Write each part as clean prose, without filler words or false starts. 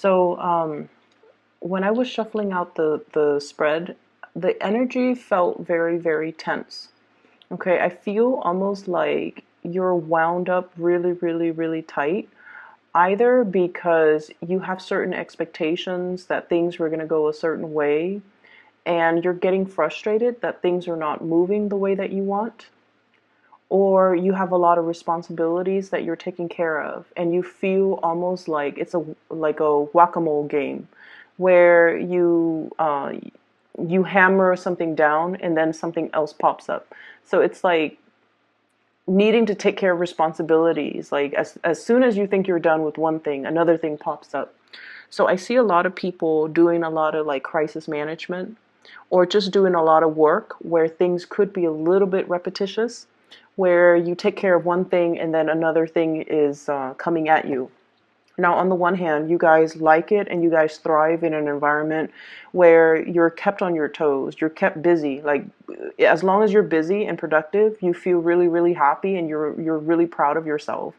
So when I was shuffling out the spread, the energy felt very, very tense. Okay, I feel almost like you're wound up really, really, really tight, either because you have certain expectations that things were going to go a certain way and you're getting frustrated that things are not moving the way that you want, or you have a lot of responsibilities that you're taking care of and you feel almost like it's a whack-a-mole game where you hammer something down and then something else pops up. So it's like needing to take care of responsibilities. Like as soon as you think you're done with one thing, another thing pops up. So I see a lot of people doing a lot of like crisis management or just doing a lot of work where things could be a little bit repetitious, where you take care of one thing and then another thing is coming at you. Now, on the one hand, you guys like it and you guys thrive in an environment where you're kept on your toes, you're kept busy. Like, as long as you're busy and productive, you feel really, really happy and you're really proud of yourself.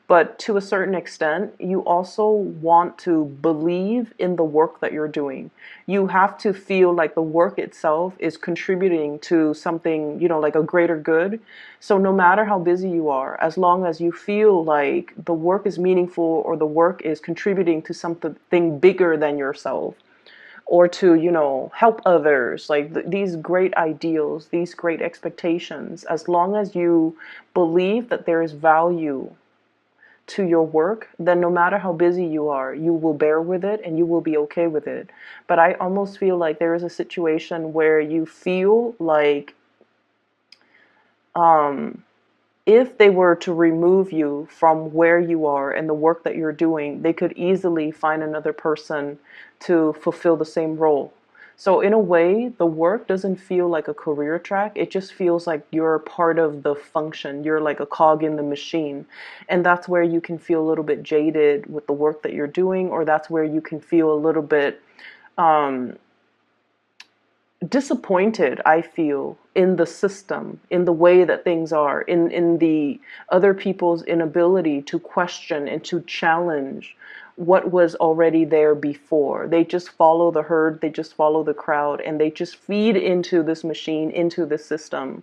But to a certain extent, you also want to believe in the work that you're doing. You have to feel like the work itself is contributing to something, like a greater good. So no matter how busy you are, as long as you feel like the work is meaningful or the work is contributing to something bigger than yourself, or to, help others, like these great ideals, these great expectations, as long as you believe that there is value to your work, then no matter how busy you are, you will bear with it and you will be okay with it. But I almost feel like there is a situation where you feel like if they were to remove you from where you are and the work that you're doing, they could easily find another person to fulfill the same role. So in a way, the work doesn't feel like a career track. It just feels like you're part of the function. You're like a cog in the machine. And that's where you can feel a little bit jaded with the work that you're doing, or that's where you can feel a little bit disappointed, I feel, in the system, in the way that things are, in the other people's inability to question and to challenge what was already there before. They just follow the herd, they just follow the crowd, and they just feed into this machine, into the system.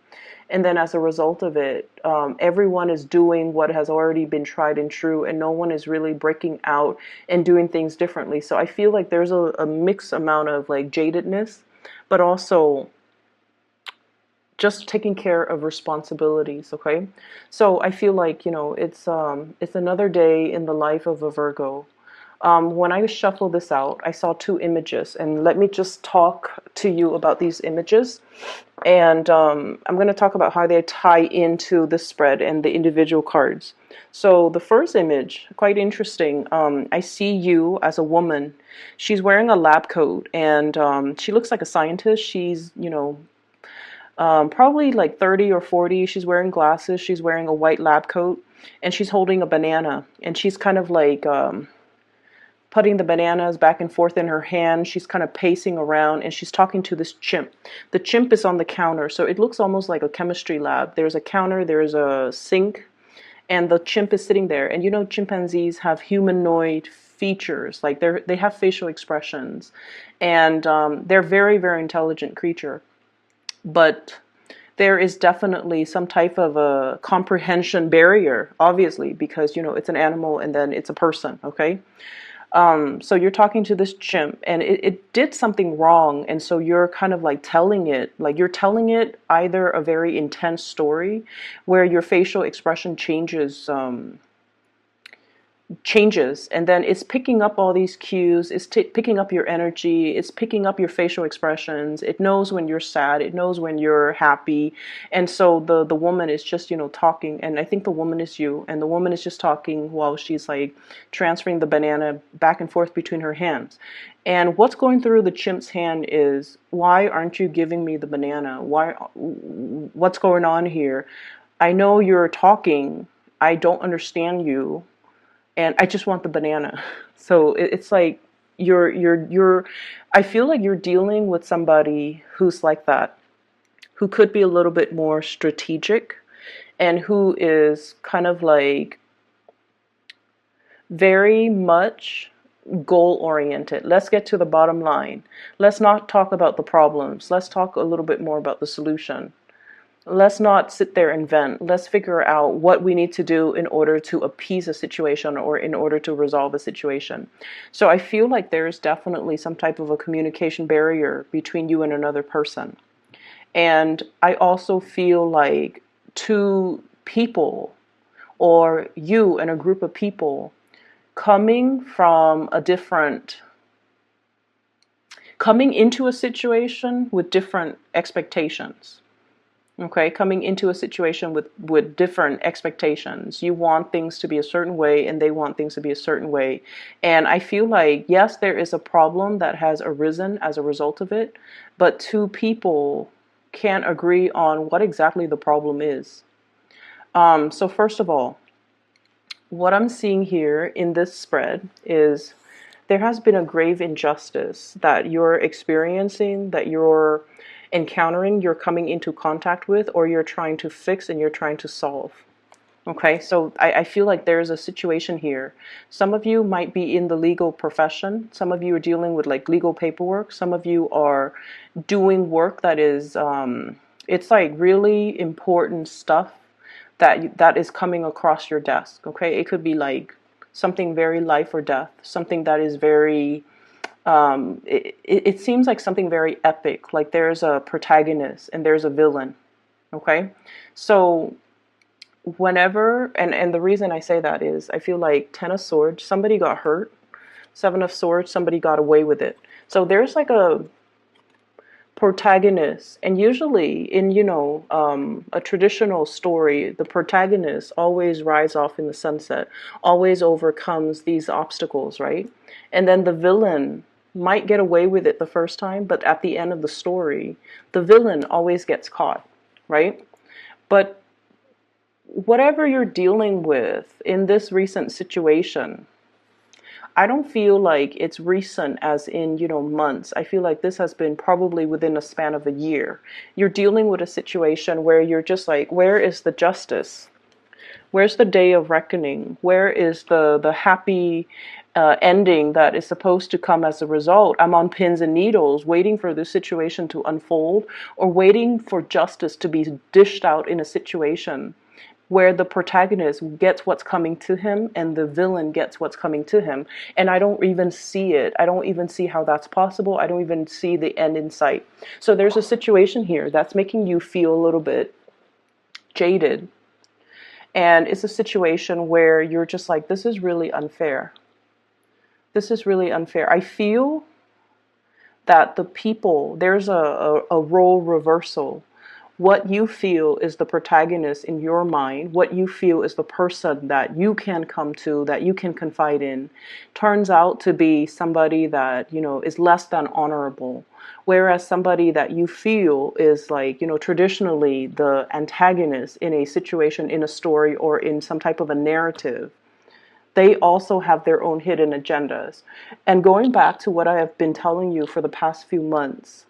And then as a result of it, everyone is doing what has already been tried and true, and no one is really breaking out and doing things differently. So I feel like there's a mixed amount of like jadedness, but also just taking care of responsibilities. Okay, so I feel like it's another day in the life of a Virgo. When I shuffled this out, I saw two images, and let me just talk to you about these images. And I'm going to talk about how they tie into the spread and the individual cards. So the first image, quite interesting. I see you as a woman. She's wearing a lab coat, and she looks like a scientist. She's, probably like 30 or 40. She's wearing glasses. She's wearing a white lab coat, and she's holding a banana. And she's kind of like putting the bananas back and forth in her hand. She's kind of pacing around and she's talking to this chimp. The chimp is on the counter, so it looks almost like a chemistry lab. There's a counter, there's a sink, and the chimp is sitting there. And chimpanzees have humanoid features, like they have facial expressions, and they're very, very intelligent creature. But there is definitely some type of a comprehension barrier, obviously, because it's an animal and then it's a person, okay? So you're talking to this chimp and it did something wrong. And so you're kind of like you're telling it either a very intense story where your facial expression changes, and then it's picking up all these cues. It's picking up your energy, it's picking up your facial expressions. It knows when you're sad, it knows when you're happy. And so the woman is just talking, and I think the woman is you, and the woman is just talking while she's like transferring the banana back and forth between her hands. And what's going through the chimp's hand is, why aren't you giving me the banana? What's going on here? I know you're talking, I don't understand you, and I just want the banana. So it's like I feel like you're dealing with somebody who's like that, who could be a little bit more strategic, and who is kind of like very much goal oriented. Let's get to the bottom line. Let's not talk about the problems. Let's talk a little bit more about the solution. Let's not sit there and vent. Let's figure out what we need to do in order to appease a situation or in order to resolve a situation. So I feel like there's definitely some type of a communication barrier between you and another person. And I also feel like two people, or you and a group of people, coming from a different, coming into a situation with different expectations. Okay, coming into a situation with different expectations. You want things to be a certain way and they want things to be a certain way. And I feel like, yes, there is a problem that has arisen as a result of it, but two people can't agree on what exactly the problem is. So first of all, what I'm seeing here in this spread is there has been a grave injustice that you're experiencing, that you're encountering, you're coming into contact with, or you're trying to fix and you're trying to solve. Okay, so I feel like there's a situation here. Some of you might be in the legal profession. Some of you are dealing with like legal paperwork. Some of you are doing work that is, it's like really important stuff that is coming across your desk. Okay, it could be like something very life or death, something that is very, it seems like something very epic, like there's a protagonist and there's a villain. Okay, so whenever, and the reason I say that is I feel like 10 of swords, somebody got hurt. 7 of swords, somebody got away with it. So there's like a protagonist, and usually in, you know, a traditional story, the protagonist always rides off in the sunset, always overcomes these obstacles, right? And then the villain might get away with it the first time, but at the end of the story, the villain always gets caught, right? But whatever you're dealing with in this recent situation, I don't feel like it's recent as in, you know, months. I feel like this has been probably within a span of a year. You're dealing with a situation where you're just like, where is the justice? Where's the day of reckoning? Where is the happy ending that is supposed to come as a result? I'm on pins and needles waiting for this situation to unfold, or waiting for justice to be dished out in a situation where the protagonist gets what's coming to him and the villain gets what's coming to him. And I don't even see it. I don't even see how that's possible. I don't even see the end in sight. So there's a situation here that's making you feel a little bit jaded. And it's a situation where you're just like, this is really unfair. This is really unfair. I feel that the people, there's a role reversal. What you feel is the protagonist in your mind, what you feel is the person that you can come to, that you can confide in, turns out to be somebody that, you know, is less than honorable. Whereas somebody that you feel is like, you know, traditionally the antagonist in a situation, in a story, or in some type of a narrative, they also have their own hidden agendas. And going back to what I have been telling you for the past few months,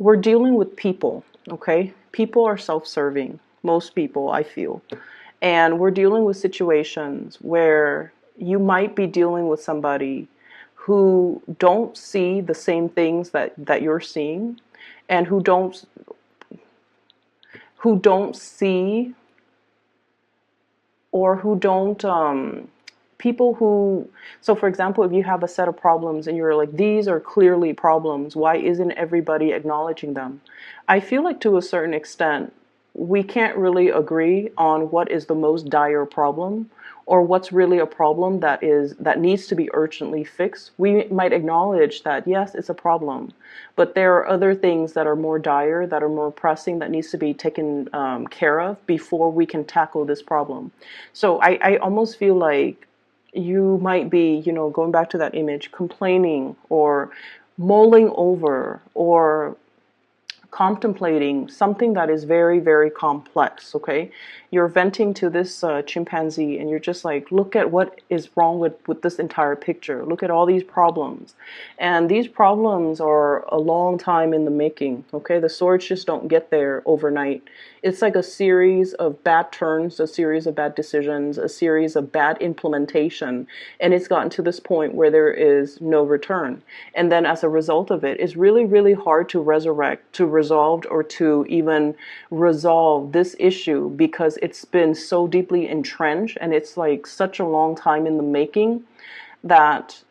we're dealing with people, okay? People are self-serving, most people, I feel. And we're dealing with situations where you might be dealing with somebody who don't see the same things that you're seeing, and who don't see, or who don't, people who, so for example, if you have a set of problems and you're like, these are clearly problems, why isn't everybody acknowledging them? I feel like to a certain extent, we can't really agree on what is the most dire problem, or what's really a problem that needs to be urgently fixed. We might acknowledge that, yes, it's a problem, but there are other things that are more dire, that are more pressing, that needs to be taken care of before we can tackle this problem. So I almost feel like you might be, you know, going back to that image, complaining or mulling over or contemplating something that is very, very complex, okay? you're venting to this chimpanzee, and you're just like, look at what is wrong with this entire picture. Look at all these problems. And these problems are a long time in the making, okay? The swords just don't get there overnight. It's like a series of bad turns, a series of bad decisions, a series of bad implementation, and it's gotten to this point where there is no return. And then as a result of it, it's really, really hard to resurrect, to resolve, or to even resolve this issue because it's been so deeply entrenched and it's like such a long time in the making that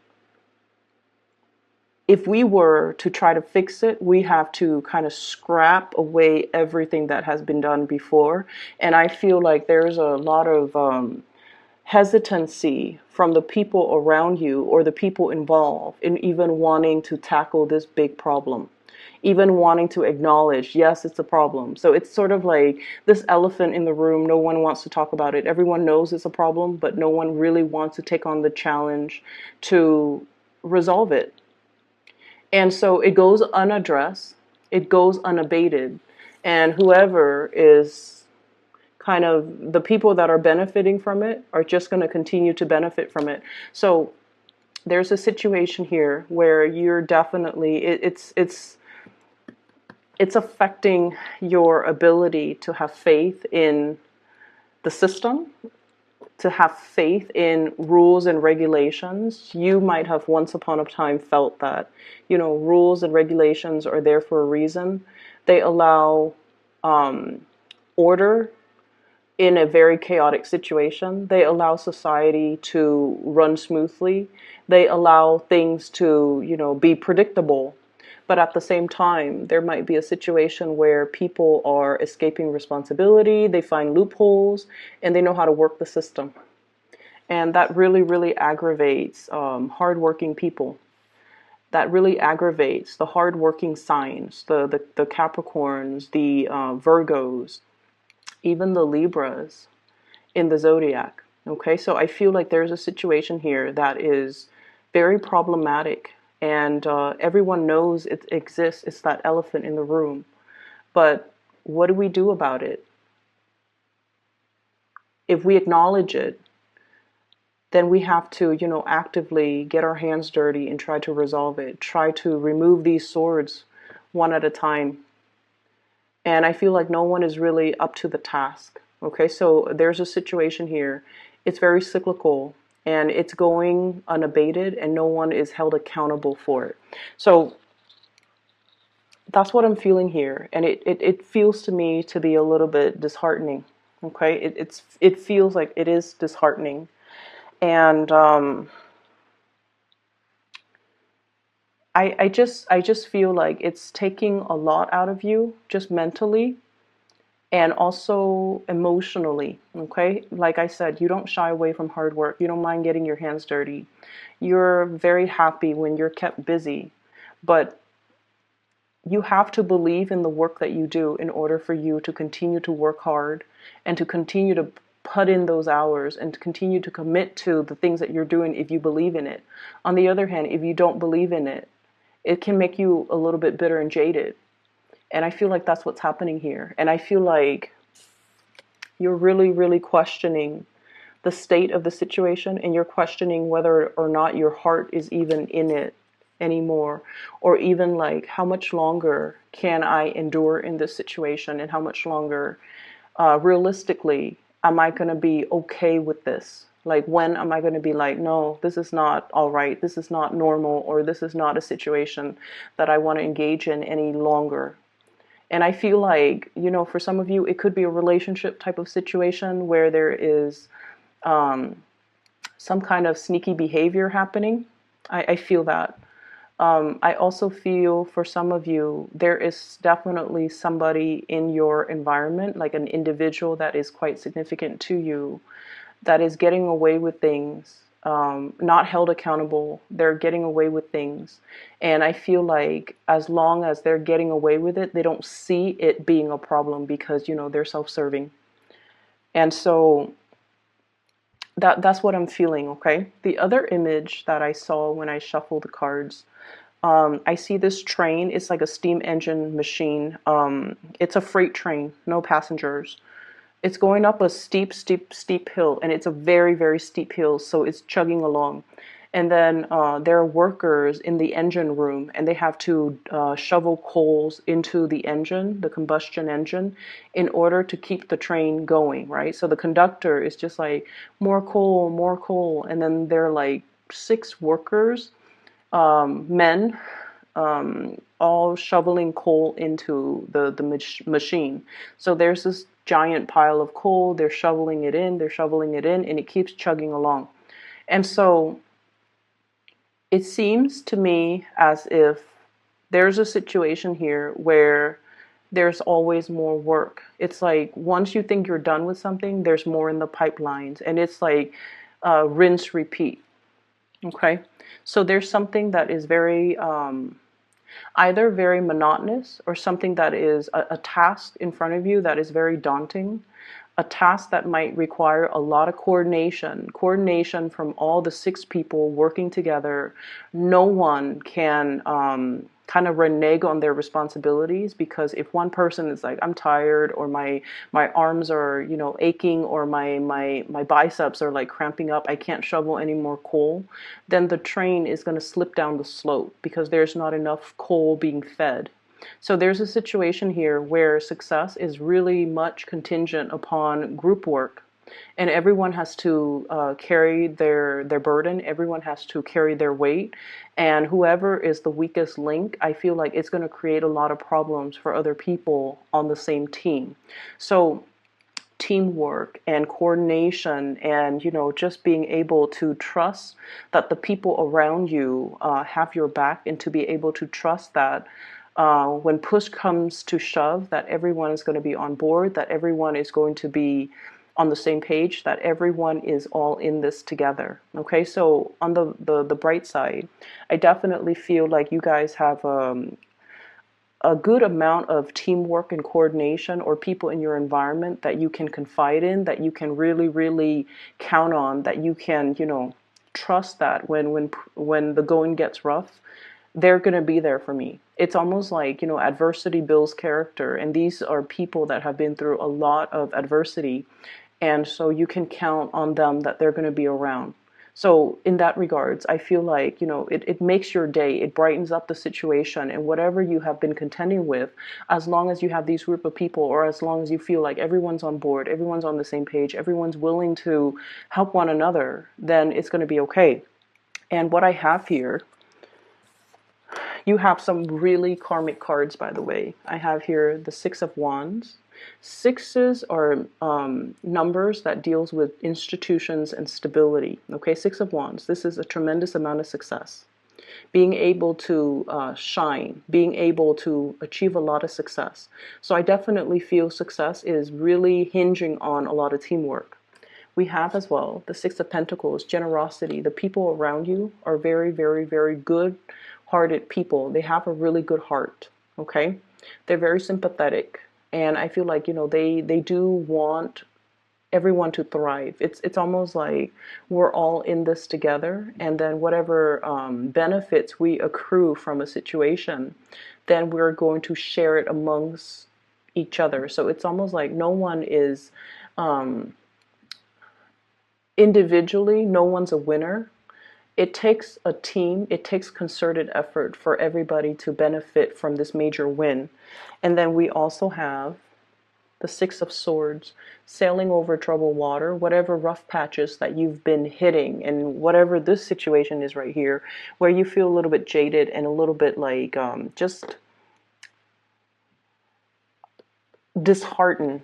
if we were to try to fix it, we have to kind of scrap away everything that has been done before. And I feel like there's a lot of hesitancy from the people around you or the people involved in even wanting to tackle this big problem, even wanting to acknowledge, yes, it's a problem. So it's sort of like this elephant in the room. No one wants to talk about it. Everyone knows it's a problem, but no one really wants to take on the challenge to resolve it. And so it goes unaddressed, it goes unabated, and whoever is kind of the people that are benefiting from it are just going to continue to benefit from it. So there's a situation here where you're definitely it's affecting your ability to have faith in the system, to have faith in rules and regulations. You might have once upon a time felt that, rules and regulations are there for a reason. They allow order in a very chaotic situation. They allow society to run smoothly. They allow things to, be predictable. But at the same time, there might be a situation where people are escaping responsibility, they find loopholes, and they know how to work the system. And that really, really aggravates hardworking people. That really aggravates the hardworking signs, the Capricorns, the Virgos, even the Libras in the zodiac. Okay, so I feel like there's a situation here that is very problematic, and everyone knows it exists. It's that elephant in the room. But what do we do about it? If we acknowledge it, then we have to, actively get our hands dirty and try to resolve it. Try to remove these swords one at a time. And I feel like no one is really up to the task. Okay, so there's a situation here. It's very cyclical and it's going unabated and no one is held accountable for it. So that's what I'm feeling here. And it feels to me to be a little bit disheartening. Okay, it feels like it is disheartening. And I just feel like it's taking a lot out of you, just mentally and also emotionally. Okay, like I said, you don't shy away from hard work. You don't mind getting your hands dirty. You're very happy when you're kept busy, but you have to believe in the work that you do in order for you to continue to work hard and to continue to put in those hours and to continue to commit to the things that you're doing if you believe in it. On the other hand, if you don't believe in it, it can make you a little bit bitter and jaded. And I feel like that's what's happening here. And I feel like you're really, really questioning the state of the situation, and you're questioning whether or not your heart is even in it anymore, or even like, how much longer can I endure in this situation, and how much longer realistically am I going to be okay with this? Like, when am I going to be like, no, this is not all right, this is not normal, or this is not a situation that I want to engage in any longer? And I feel like, for some of you, it could be a relationship type of situation where there is some kind of sneaky behavior happening. I feel that. I also feel for some of you, there is definitely somebody in your environment, like an individual that is quite significant to you, that is getting away with things, not held accountable. They're getting away with things. And I feel like as long as they're getting away with it, they don't see it being a problem because, they're self-serving. And so that's what I'm feeling, okay? The other image that I saw when I shuffled the cards, I see this train. It's like a steam engine machine. It's a freight train, no passengers. It's going up a steep, steep, steep hill, and it's a very, very steep hill, so it's chugging along. And then there are workers in the engine room, and they have to shovel coals into the engine, the combustion engine, in order to keep the train going, right? So the conductor is just like, more coal. And then there are like 6 workers, men, all shoveling coal into the machine. So there's this giant pile of coal. They're shoveling it in. They're shoveling it in, and it keeps chugging along. And so it seems to me as if there's a situation here where there's always more work. It's like once you think you're done with something, there's more in the pipelines, and it's like rinse, repeat. Okay, so there's something that is very either very monotonous or something that is a task in front of you that is very daunting, a task that might require a lot of coordination from all the 6 people working together. No one can kind of renege on their responsibilities, because if one person is like, I'm tired, or my arms are, you know, aching, or my biceps are like cramping up, I can't shovel any more coal, then the train is going to slip down the slope because there's not enough coal being fed. So there's a situation here where success is really much contingent upon group work, and everyone has to carry their burden. Everyone has to carry their weight, and whoever is the weakest link, I feel like it's going to create a lot of problems for other people on the same team. So teamwork and coordination, and you know, just being able to trust that the people around you have your back, and to be able to trust that when push comes to shove, that everyone is going to be on board, that everyone is going to be on the same page, that everyone is all in this together. Okay, so on the bright side, I definitely feel like you guys have a good amount of teamwork and coordination, or people in your environment that you can confide in, that you can really, really count on, that you can, you know, trust that when the going gets rough, they're going to be there for me. It's almost like, you know, adversity builds character, and these are people that have been through a lot of adversity, and so you can count on them, that they're going to be around. So in that regards, I feel like, you know, it makes your day, it brightens up the situation, and whatever you have been contending with, as long as you have these group of people, or as long as you feel like everyone's on board, everyone's on the same page, everyone's willing to help one another, then it's going to be okay. And what I have here, you have some really karmic cards, by the way. I have here the 6 of Wands. Sixes are numbers that deals with institutions and stability. Okay, 6 of Wands. This is a tremendous amount of success. Being able to shine, being able to achieve a lot of success. So I definitely feel success is really hinging on a lot of teamwork. We have as well the 6 of Pentacles, generosity. The people around you are very, very, very good hearted people. They have a really good heart. Okay, they're very sympathetic, and I feel like, you know, they do want everyone to thrive. It's almost like we're all in this together, and then whatever benefits we accrue from a situation, then we're going to share it amongst each other. So it's almost like no one is individually, no one's a winner. It takes a team, it takes concerted effort for everybody to benefit from this major win. And then we also have the 6 of Swords, sailing over troubled water, whatever rough patches that you've been hitting, and whatever this situation is right here, where you feel a little bit jaded and a little bit like just disheartened.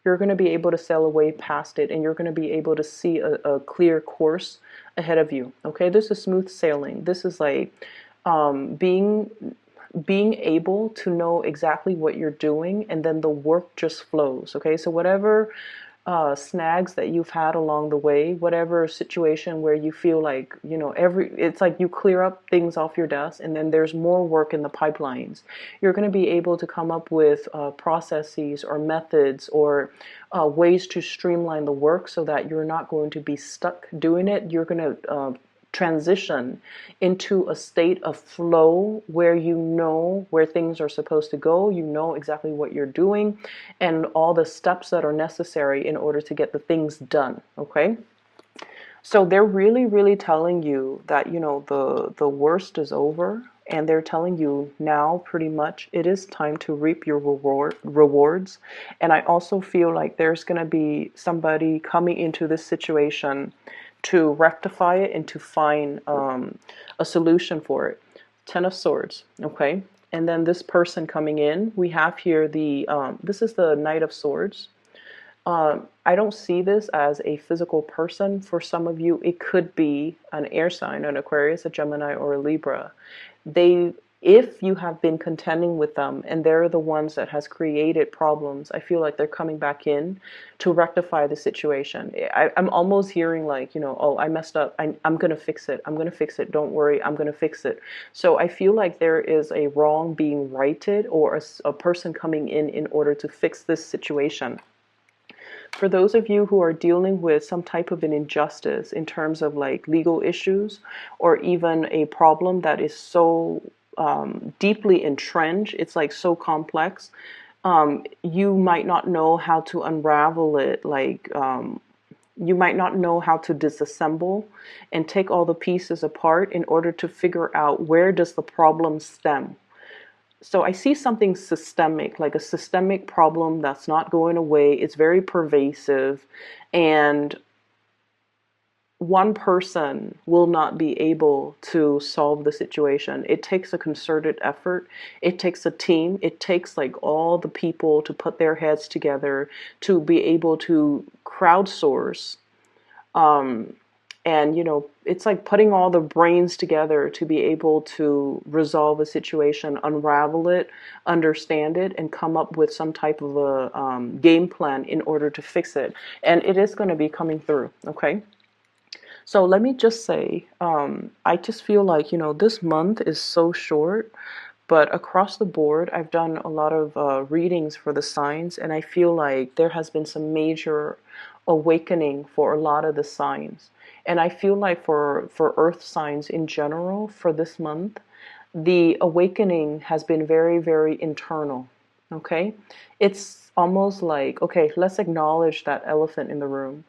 You're going to be able to sail away past it, and you're going to be able to see a clear course ahead of you. Okay, this is smooth sailing. This is like being able to know exactly what you're doing, and then the work just flows. Okay, so whatever snags that you've had along the way, whatever situation where you feel like, you know, it's like you clear up things off your desk, and then there's more work in the pipelines. You're going to be able to come up with processes or methods, or ways to streamline the work, so that you're not going to be stuck doing it. You're going to transition into a state of flow where you know where things are supposed to go, you know exactly what you're doing, and all the steps that are necessary in order to get the things done, okay? So they're really, really telling you that, you know, the worst is over, and they're telling you now pretty much it is time to reap your rewards. And I also feel like there's going to be somebody coming into this situation to rectify it and to find a solution for it. Ten of Swords, okay? And then this person coming in, we have here the, this is the Knight of Swords. I don't see this as a physical person. For some of you, it could be an air sign, an Aquarius, a Gemini, or a Libra. If you have been contending with them and they're the ones that has created problems, I feel like they're coming back in to rectify the situation. I'm almost hearing like, you know, oh, I messed up. I'm going to fix it. I'm going to fix it. Don't worry. I'm going to fix it. So I feel like there is a wrong being righted, or a person coming in order to fix this situation. For those of you who are dealing with some type of an injustice in terms of like legal issues, or even a problem that is so deeply entrenched, it's like so complex, you might not know how to unravel it, like you might not know how to disassemble and take all the pieces apart in order to figure out where does the problem stem. So I see something systemic, like a systemic problem that's not going away. It's very pervasive, and one person will not be able to solve the situation. It takes a concerted effort. It takes a team. It takes like all the people to put their heads together to be able to crowdsource. And, you know, it's like putting all the brains together to be able to resolve a situation, unravel it, understand it, and come up with some type of a game plan in order to fix it. And it is going to be coming through, okay? So let me just say, I just feel like, you know, this month is so short, but across the board, I've done a lot of readings for the signs, and I feel like there has been some major awakening for a lot of the signs. And I feel like for earth signs in general, for this month, the awakening has been very, very internal. Okay? It's almost like, okay, let's acknowledge that elephant in the room.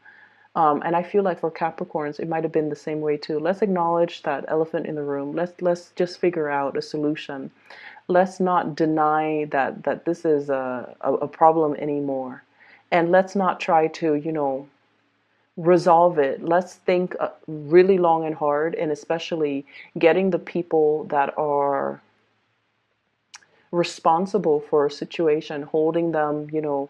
And I feel like for Capricorns, it might have been the same way too. Let's acknowledge that elephant in the room. Let's just figure out a solution. Let's not deny that this is a problem anymore. And let's not try to, you know, resolve it. Let's think really long and hard, and especially getting the people that are responsible for a situation, holding them, you know,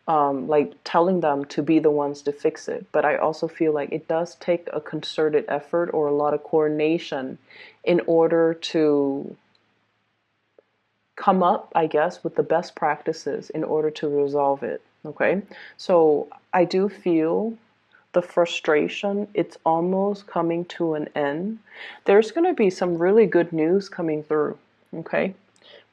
like telling them to be the ones to fix it. But I also feel like it does take a concerted effort or a lot of coordination in order to come up, I guess, with the best practices in order to resolve it. Okay, so I do feel the frustration, it's almost coming to an end. There's going to be some really good news coming through. Okay,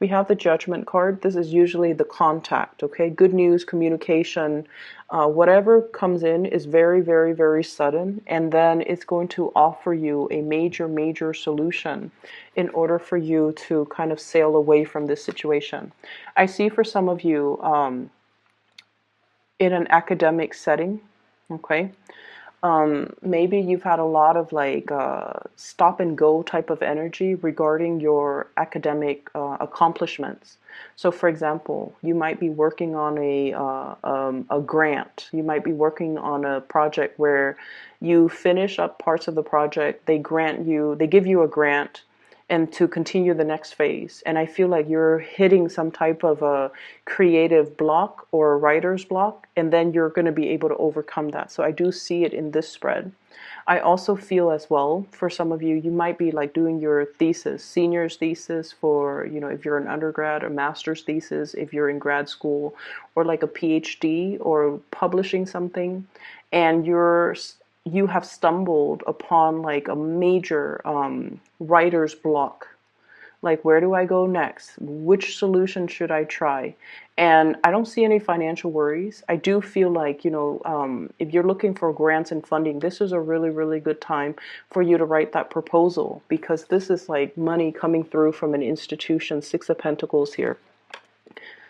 we have the Judgment card. This is usually the contact. Okay, good news, communication, whatever comes in is very, very, very sudden, and then it's going to offer you a major, major solution in order for you to kind of sail away from this situation. I see for some of you in an academic setting. Okay, maybe you've had a lot of like stop and go type of energy regarding your academic accomplishments. So for example, you might be working on a grant. You might be working on a project where you finish up parts of the project. They give you a grant, and to continue the next phase. And I feel like you're hitting some type of a creative block or a writer's block, and then you're going to be able to overcome that. So I do see it in this spread. I also feel as well, for some of you, you might be like doing your thesis, senior's thesis for, you know, if you're an undergrad, or master's thesis, if you're in grad school, or like a PhD, or publishing something, and you have stumbled upon like a major writer's block. Like, where do I go next? Which solution should I try? And I don't see any financial worries. I do feel like, if you're looking for grants and funding, this is a really, really good time for you to write that proposal, because this is like money coming through from an institution, Six of Pentacles here.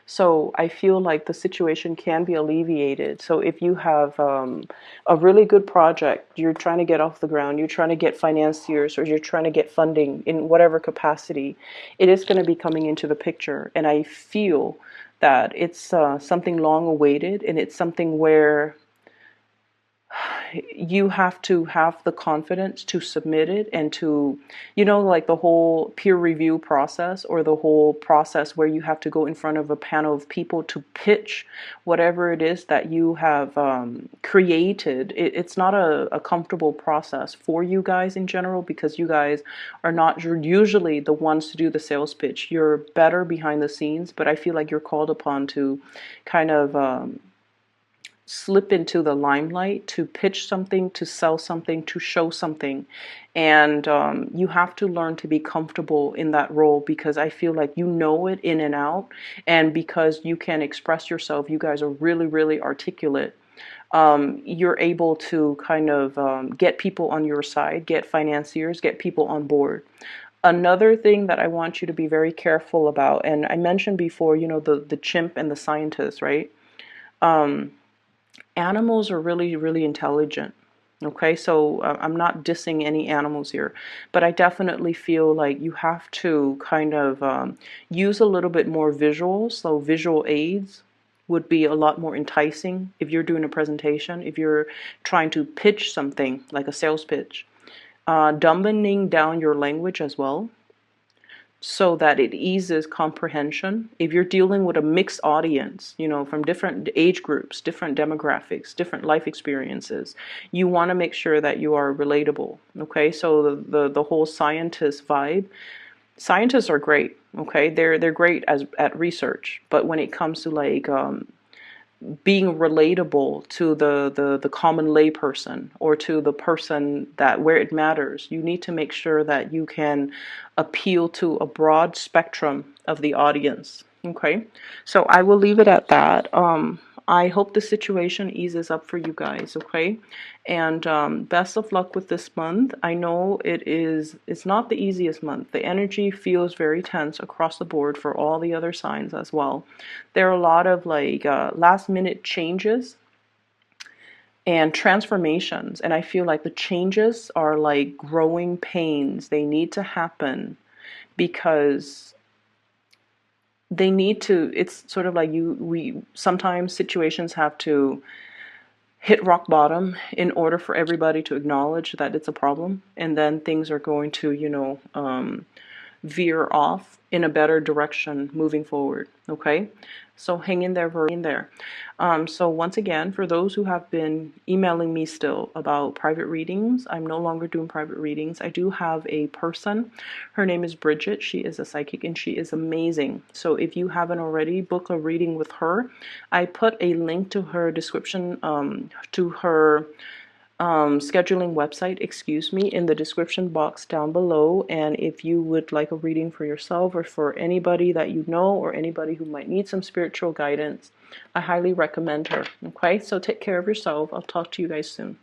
So I feel like the situation can be alleviated. So if you have a really good project, you're trying to get off the ground, you're trying to get financiers, or you're trying to get funding in whatever capacity, it is going to be coming into the picture. And I feel that it's something long awaited, and it's something where you have to have the confidence to submit it, and to, like the whole peer review process, or the whole process where you have to go in front of a panel of people to pitch whatever it is that you have created. It's not a comfortable process for you guys in general, because you guys are not usually the ones to do the sales pitch. You're better behind the scenes, but I feel like you're called upon to kind of slip into the limelight, to pitch something, to sell something, to show something. And you have to learn to be comfortable in that role, because I feel like you know it in and out. And because you can express yourself, you guys are really, really articulate. You're able to kind of get people on your side, get financiers, get people on board. Another thing that I want you to be very careful about, and I mentioned before, the chimp and the scientist, right? Animals are really, really intelligent. Okay, so I'm not dissing any animals here, but I definitely feel like you have to kind of use a little bit more visuals. So visual aids would be a lot more enticing if you're doing a presentation, if you're trying to pitch something like a sales pitch. Dumbing down your language as well, so that it eases comprehension. If you're dealing with a mixed audience, from different age groups, different demographics, different life experiences, you want to make sure that you are relatable. Okay, so the whole scientist vibe. Scientists are great. Okay, they're great at research, but when it comes to like being relatable to the common layperson, or to the person that where it matters, you need to make sure that you can appeal to a broad spectrum of the audience. Okay, so I will leave it at that. I hope the situation eases up for you guys. Okay, and best of luck with this month. I know it's not the easiest month. The energy feels very tense across the board for all the other signs as well. There are a lot of like last minute changes and transformations, and I feel like the changes are like growing pains. They need to happen, because they need to, it's sort of like we sometimes situations have to hit rock bottom in order for everybody to acknowledge that it's a problem, and then things are going to veer off in a better direction moving forward. Okay, so hang in there, in there. So once again, for those who have been emailing me still about private readings, I'm no longer doing private readings. I do have a person. Her name is Bridget. She is a psychic, and she is amazing. So if you haven't already, book a reading with her. I put a link to her description, to her scheduling website, in the description box down below. And if you would like a reading for yourself, or for anybody that you know, or anybody who might need some spiritual guidance, I highly recommend her. Okay, so take care of yourself. I'll talk to you guys soon.